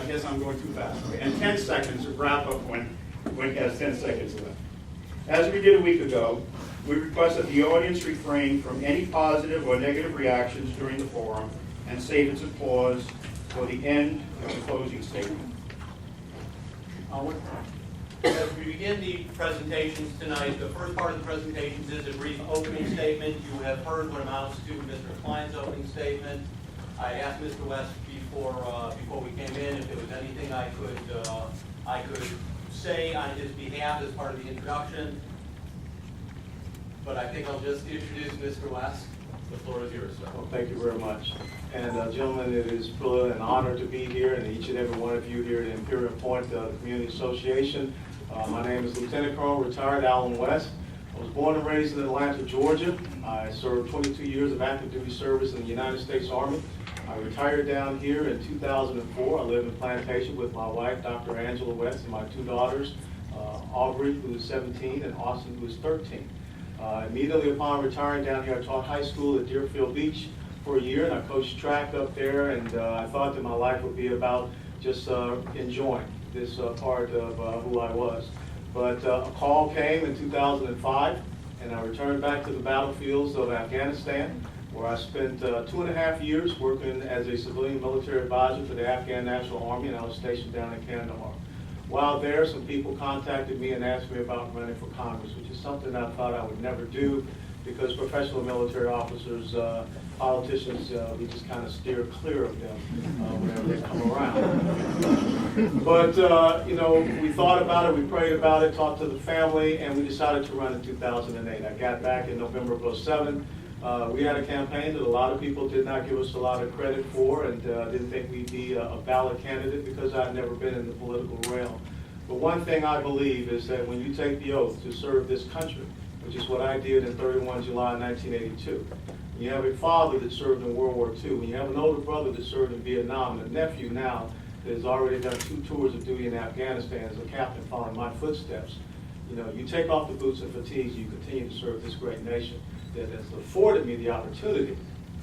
guess I'm going too fast. Okay. And 10 seconds, wrap up when he has 10 seconds left. As we did a week ago, we request that the audience refrain from any positive or negative reactions during the forum and save its applause for the end of the closing statement. As we begin the presentations tonight, the first part of the presentations is a brief opening statement. You have heard what amounts to Mr. Klein's opening statement. I asked Mr. West before we came in if there was anything I could say on his behalf as part of the introduction. But I think I'll just introduce Mr. West. The floor is yours, sir. Well, thank you very much. And gentlemen, it is really an honor to be here, and each and every one of you here at Imperial Point, the Community Association. My name is Lieutenant Colonel Retired Alan West. I was born and raised in Atlanta, Georgia. I served 22 years of active duty service in the United States Army. I retired down here in 2004. I live in Plantation with my wife, Dr. Angela West, and my two daughters, Aubrey, who is 17, and Austin, who is 13. Immediately upon retiring down here, I taught high school at Deerfield Beach for a year, and I coached track up there, and I thought that my life would be about just enjoying this part of who I was. But a call came in 2005, and I returned back to the battlefields of Afghanistan, where I spent 2.5 years working as a civilian military advisor for the Afghan National Army, and I was stationed down in Kandahar. While there, some people contacted me and asked me about running for Congress, which is something I thought I would never do, because professional military officers, politicians, we just kind of steer clear of them whenever they come around. But, you know, we thought about it, we prayed about it, talked to the family, and we decided to run in 2008. I got back in November of 2007. We had a campaign that a lot of people did not give us a lot of credit for, and didn't think we'd be a valid candidate because I'd never been in the political realm. But one thing I believe is that when you take the oath to serve this country, which is what I did in 31 July 1982, when you have a father that served in World War II, when you have an older brother that served in Vietnam, and a nephew now that has already done 2 tours of duty in Afghanistan as a captain following my footsteps, you know, you take off the boots and fatigues, you continue to serve this great nation that has afforded me the opportunity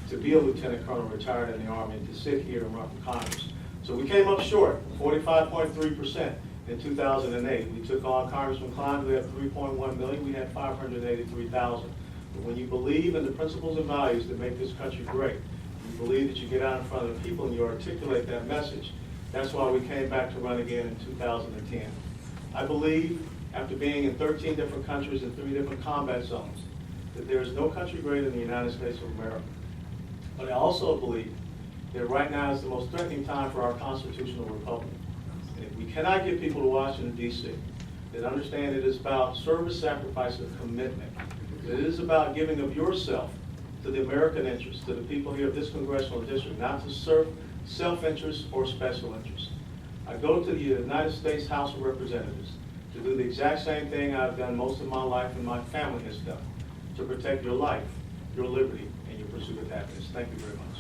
to be a lieutenant colonel retired in the Army and to sit here and run for Congress. So we came up short, 45.3% in 2008. We took on Congressman Klein, we had 3.1 million, we had 583,000. But when you believe in the principles and values that make this country great, you believe that you get out in front of the people and you articulate that message. That's why we came back to run again in 2010. I believe, after being in 13 different countries and 3 different combat zones, that there is no country greater than the United States of America. But I also believe that right now is the most threatening time for our constitutional republic. And if we cannot get people to Washington, D.C., that understand it is about service, sacrifice, and commitment, that it is about giving of yourself to the American interest, to the people here of this congressional district, not to serve self-interest or special interest. I go to the United States House of Representatives to do the exact same thing I've done most of my life and my family has done, to protect your life, your liberty, and your pursuit of happiness. Thank you very much.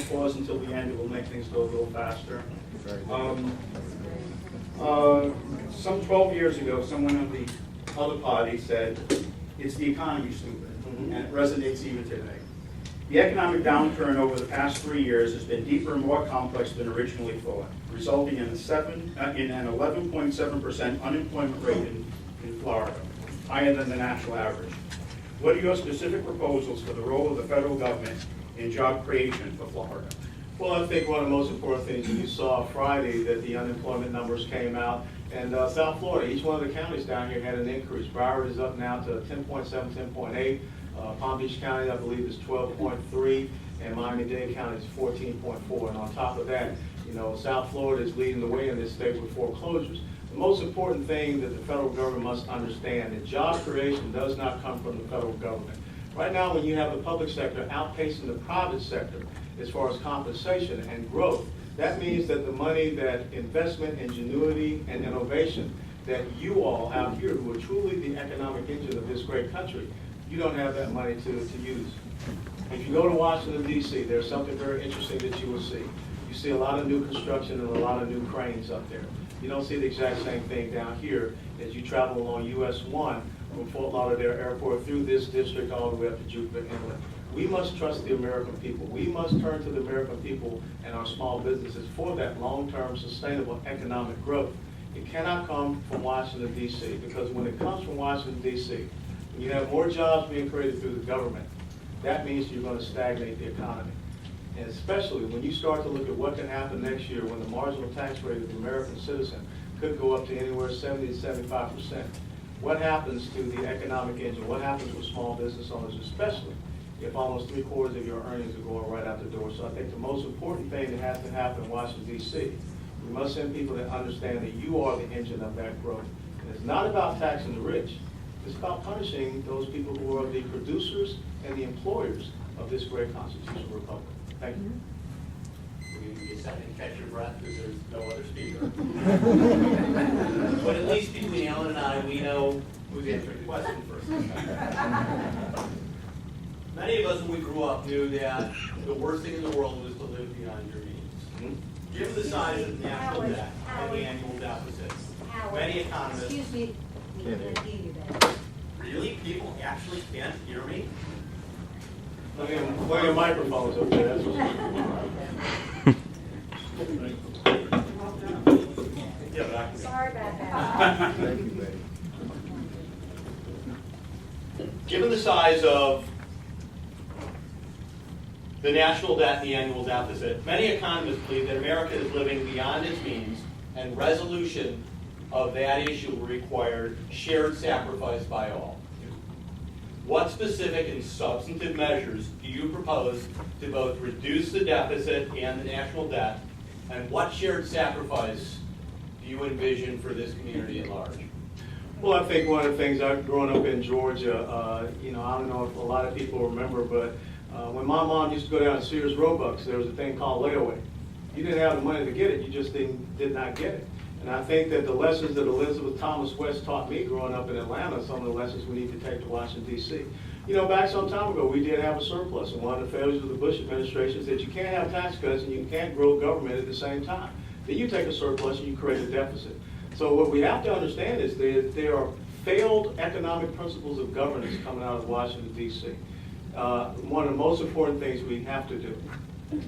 Applause until the end. It will make things go a little faster. Some 12 years ago, someone of the other party said, "It's the economy, stupid," and it resonates even today. The economic downturn over the past 3 years has been deeper and more complex than originally thought, resulting in an 11.7% unemployment rate in Florida, higher than the national average. What are your specific proposals for the role of the federal government in job creation for Florida? Well, I think one of the most important things that you saw Friday, that the unemployment numbers came out, and South Florida, each one of the counties down here had an increase. Broward is up now to 10.7, 10.8. Palm Beach County, I believe, is 12.3, and Miami-Dade County is 14.4. And on top of that, you know, South Florida is leading the way in this state with foreclosures. The most important thing that the federal government must understand that job creation does not come from the federal government. Right now, when you have the public sector outpacing the private sector as far as compensation and growth, that means that the money, that investment, ingenuity, and innovation that you all out here, who are truly the economic engine of this great country, you don't have that money to use. If you go to Washington, D.C., there's something very interesting that you will see. You see a lot of new construction and a lot of new cranes up there. You don't see the exact same thing down here as you travel along US 1 from Fort Lauderdale Airport through this district all the way up to Jupiter Inlet. We must trust the American people. We must turn to the American people and our small businesses for that long-term sustainable economic growth. It cannot come from Washington, D.C., because when it comes from Washington, D.C., when you have more jobs being created through the government, that means you're going to stagnate the economy. And especially when you start to look at what can happen next year when the marginal tax rate of the American citizen could go up to anywhere 70 to 75%. What happens to the economic engine? What happens with small business owners, especially if almost 3/4 of your earnings are going right out the door? So I think the most important thing that has to happen in Washington, D.C., we must send people that understand that you are the engine of that growth. And it's not about taxing the rich. It's about punishing those people who are the producers and the employers of this great constitutional republic. Thank you. We'll give you a second to catch your breath because there's no other speaker. But at least between Alan and I, we know who's answering the question first. Many of us, when we grew up, knew that the worst thing in the world was to live beyond your means. Given the size of the national debt and the annual deficit, many economists... Excuse me, we can't hear you there. Really? People actually can't hear me? Plenty of microphones up there. That's Yeah, but I can... Sorry about that. Thank you, baby. Given the size of the national debt and the annual deficit, many economists believe that America is living beyond its means, and resolution of that issue will require shared sacrifice by all. What specific and substantive measures do you propose to both reduce the deficit and the national debt, and what shared sacrifice do you envision for this community at large? Well, I think one of the things, I've grown up in Georgia, I don't know if a lot of people remember, but when my mom used to go down to Sears Roebuck's, there was a thing called layaway. You didn't have the money to get it, you just did not get it. And I think that the lessons that Elizabeth Thomas West taught me growing up in Atlanta, some of the lessons we need to take to Washington, D.C. You know, back some time ago, we did have a surplus, and one of the failures of the Bush administration is that you can't have tax cuts and you can't grow government at the same time. Then you take a surplus and you create a deficit. So what we have to understand is that there are failed economic principles of governance coming out of Washington, D.C. One of the most important things we have to do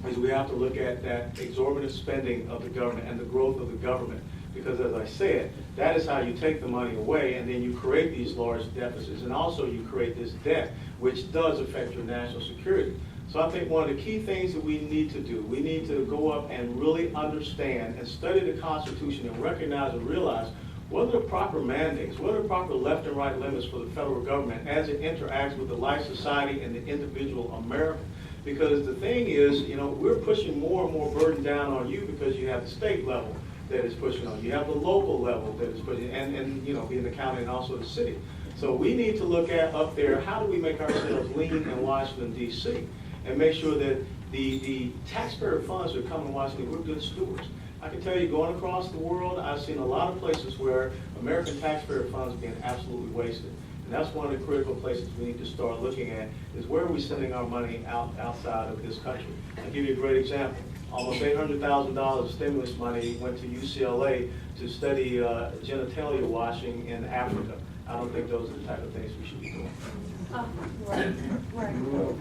is we have to look at that exorbitant spending of the government and the growth of the government. Because as I said, that is how you take the money away, and then you create these large deficits. And also you create this debt, which does affect your national security. So I think one of the key things that we need to do, we need to go up and really understand and study the Constitution and recognize and realize what are the proper mandates, what are the proper left and right limits for the federal government as it interacts with the life society and the individual American. Because the thing is, we're pushing more and more burden down on you because you have the state level that is pushing on. You have the local level that is pushing, and being the county and also the city. So we need to look at up there, how do we make ourselves lean in Washington, D.C., and make sure that the taxpayer funds that come in Washington, we're good stewards. I can tell you, going across the world, I've seen a lot of places where American taxpayer funds are being absolutely wasted. And that's one of the critical places we need to start looking at, is where are we sending our money outside of this country. I'll give you a great example. Almost $800,000 of stimulus money went to UCLA to study genitalia washing in Africa. I don't think those are the type of things we should be doing.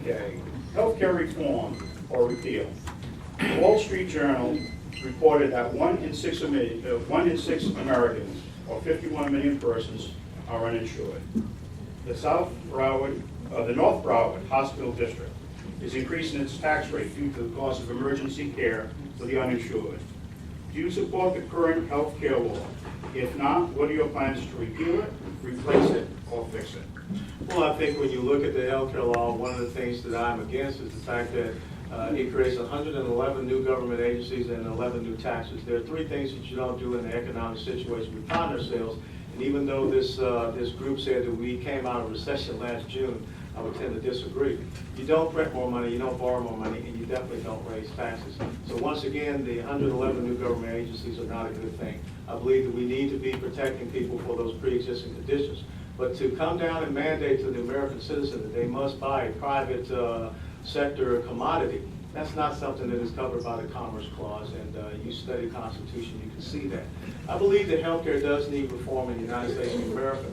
Okay. Healthcare reform or repeal. The Wall Street Journal reported that 1 in 6 Americans, or 51 million persons, are uninsured. The North Broward Hospital District is increasing its tax rate due to the cost of emergency care for the uninsured. Do you support the current health care law? If not, what are your plans to repeal it, replace it, or fix it? Well, I think when you look at the health care law, one of the things that I'm against is the fact that it creates 111 new government agencies and 11 new taxes. There are 3 things that you don't do in the economic situation we find ourselves. And even though this group said that we came out of recession last June, I would tend to disagree. You don't print more money, you don't borrow more money, and you definitely don't raise taxes. So once again, the 111 new government agencies are not a good thing. I believe that we need to be protecting people for those pre-existing conditions. But to come down and mandate to the American citizen that they must buy a private sector commodity That's not something that is covered by the Commerce Clause, and you study Constitution, you can see that. I believe that healthcare does need reform in the United States of America.